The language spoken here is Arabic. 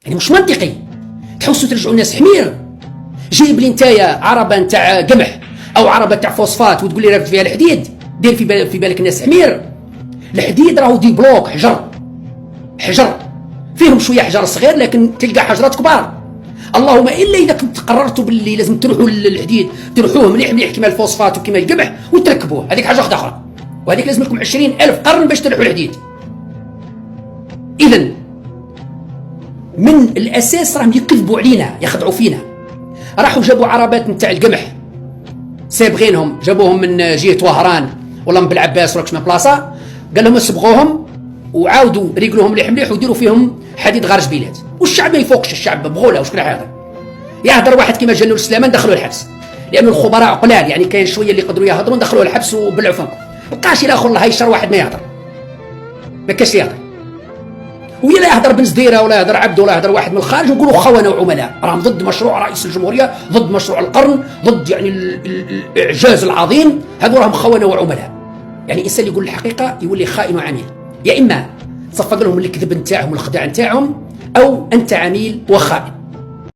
يعني مش منطقي تحوسوا ترجعوا الناس حمير. جايب لي نتايا عربه نتاع قمح او عربه تاع فوسفات وتقول لي رافد فيها الحديد، دير في بالك الناس حمير. الحديد راهو دي بلوك حجر فيهم شويه حجر صغير لكن تلقى حجرات كبار. اللهم الا اذا كنت قررتوا باللي لازم تروحوا للحديد تروحوه مليح كما الفوسفات وكما القمح وتركبوه، هذيك حاجه اخرى، وهذيك لازم لكم 20,000 قرن باش تروحوا الحديد. اذا من الاساس راهم يكذبوا علينا يخدعوا فينا. راحوا جابوا عربات نتاع القمح سابغينهم، جابوهم من جهه وهران ولا من بالعباس ولا من بلاصه، قال لهم صبغوهم وعاودوا ريقلوهم مليح وديروا فيهم حديد غارج بلاد. والشعب ما يفوقش، الشعب بغوله وشكون يهضر. يهضر واحد كيما جنول السلامان دخلوه الحبس لانه الخبراء قلال، يعني كاين شويه اللي يقدروا يهضروا دخلوه الحبس وبلعوا فمكم. بقاش الاخر الله يشر واحد ما يهضر، ما كاش يهضر. ويلا يهضر بن زديره ولا يهضر عبده ولا يهضر واحد من الخارج ونقولوا خونه وعملاء، راهم ضد مشروع رئيس الجمهوريه، ضد مشروع القرن، ضد يعني الاعجاز العظيم. هذو راهم خونه وعملاء. يعني الانسان اللي يقول الحقيقه يولي خائن وعميل، يا اما تصفق لهم الكذب نتاعهم والخداع نتاعهم، او انت عميل وخائن.